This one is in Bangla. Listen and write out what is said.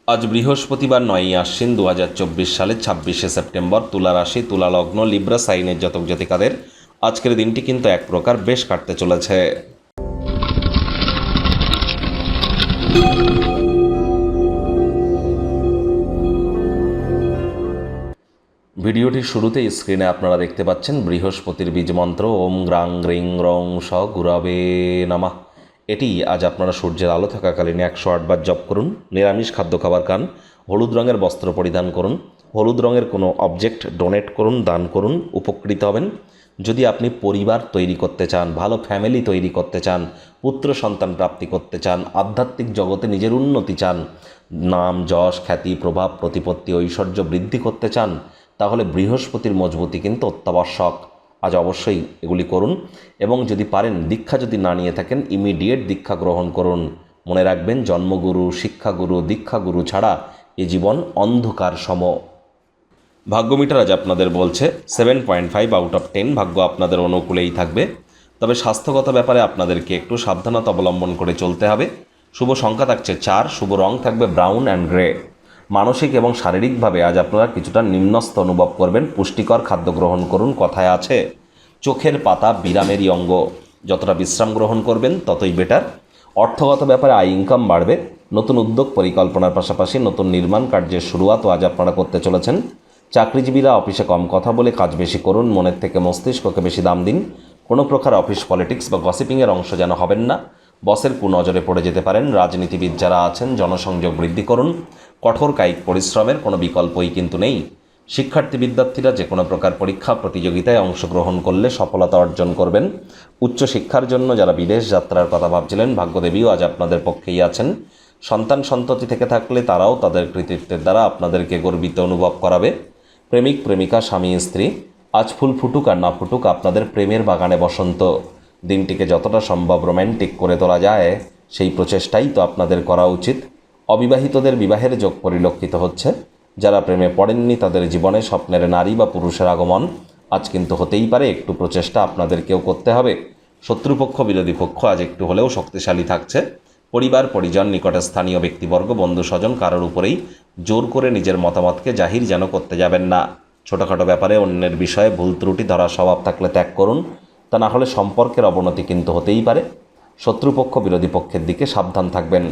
আজ বৃহস্পতিবার 9ই আশ্বিন 2024 সালের 26শে সেপ্টেম্বর। তুলা রাশি, তুলা লগ্ন, লিব্রা সাইনের জাতক জাতিকাদের আজকের দিনটি কিন্তু এক প্রকার বেশ কাটতে চলেছে। ভিডিওটির শুরুতেই স্ক্রিনে আপনারা দেখতে পাচ্ছেন বৃহস্পতির বীজ মন্ত্র ওম গ্রাং গ্রিং রং স গুরবে নমঃ। এটি আজ আপনারা সূর্যের আলো থাকাকালীন 108 বার জপ করুন। নিরামিষ খাদ্য খাবার খান, হলুদ রঙের বস্ত্র পরিধান করুন, হলুদ রঙের কোনো অবজেক্ট ডোনেট করুন, দান করুন, উপকৃত হবেন। যদি আপনি পরিবার তৈরি করতে চান, ভালো ফ্যামিলি তৈরি করতে চান, পুত্র সন্তান প্রাপ্তি করতে চান, আধ্যাত্মিক জগতে নিজের উন্নতি চান, নাম যশ খ্যাতি প্রভাব প্রতিপত্তি ঐশ্বর্য বৃদ্ধি করতে চান, তাহলে বৃহস্পতির মজবুতি কিন্তু অত্যাবশ্যক। আজ অবশ্যই এগুলি করুন এবং যদি পারেন দীক্ষা যদি না নিয়ে থাকেন ইমিডিয়েট দীক্ষা গ্রহণ করুন। মনে রাখবেন জন্মগুরু, শিক্ষাগুরু, দীক্ষাগুরু ছাড়া এ জীবন অন্ধকার সম। ভাগ্যমিটার আজ আপনাদের বলছে 7.5 আউট অফ 10 ভাগ্য আপনাদের অনুকূলেই থাকবে। তবে স্বাস্থ্যগত ব্যাপারে আপনাদেরকে একটু সাবধানতা অবলম্বন করে চলতে হবে। শুভ সংখ্যা থাকছে 4, শুভ রং থাকবে ব্রাউন অ্যান্ড গ্রে। মানসিক এবং শারীরিকভাবে আজ আপনারা কিছুটা নিম্নস্থ অনুভব করবেন। পুষ্টিকর খাদ্য গ্রহণ করুন। কথায় আছে চোখের পাতা বিরামেরই অঙ্গ। যতটা বিশ্রাম গ্রহণ করবেন ততই বেটার। অর্থগত ব্যাপারে আয় ইনকাম বাড়বে। নতুন উদ্যোগ পরিকল্পনার পাশাপাশি নতুন নির্মাণ কার্যের শুরুয়াতও আজ আপনারা করতে চলেছেন। চাকরিজীবীরা অফিসে কম কথা বলে কাজ বেশি করুন। মনের থেকে মস্তিষ্ককে বেশি দাম দিন। কোনো প্রকার অফিস পলিটিক্স বা গসিপিংয়ের অংশ যেন হবেন না। বসের কুনজরে পড়ে যেতে পারেন। রাজনীতিবিদ যারা আছেন জনসংযোগ বৃদ্ধি করুন। কঠোর কায়িক পরিশ্রমের কোনো বিকল্পই কিন্তু নেই। শিক্ষার্থী বিদ্যার্থীরা যে কোনো প্রকার পরীক্ষা প্রতিযোগিতায় অংশগ্রহণ করলে সফলতা অর্জন করবেন। উচ্চশিক্ষার জন্য যারা বিদেশ যাত্রার কথা ভাবছিলেন ভাগ্যদেবীও আজ আপনাদের পক্ষেই আছেন। সন্তান সন্ততি থেকে থাকলে তারাও তাদের কৃতিত্বের দ্বারা আপনাদেরকে গর্বিত অনুভব করাবে। প্রেমিক প্রেমিকা স্বামী স্ত্রী আজ ফুল ফুটুক আর না ফুটুক আপনাদের প্রেমের বাগানে বসন্ত। দিনটিকে যতটা সম্ভব রোম্যান্টিক করে তোলা যায় সেই প্রচেষ্টাই তো আপনাদের করা উচিত। অবিবাহিতদের বিবাহের যোগ পরিলক্ষিত হচ্ছে। যারা প্রেমে পড়েননি তাদের জীবনে স্বপ্নের নারী বা পুরুষের আগমন আজ কিন্তু হতেই পারে। একটু প্রচেষ্টা আপনাদেরকেও করতে হবে। শত্রুপক্ষ বিরোধী পক্ষ আজ একটু হলেও শক্তিশালী থাকছে। পরিবার পরিজন নিকটে স্থানীয় ব্যক্তিবর্গ বন্ধু স্বজন কারোর উপরেই জোর করে নিজের মতামতকে জাহির যেন করতে যাবেন না। ছোটোখাটো ব্যাপারে অন্যের বিষয়ে ভুল ত্রুটি ধরার স্বভাব থাকলে ত্যাগ করুন। তা না হলে সম্পর্কের অবনতি কিন্তু হতেই পারে। শত্রুপক্ষ বিরোধী পক্ষের দিকে সাবধান থাকবেন।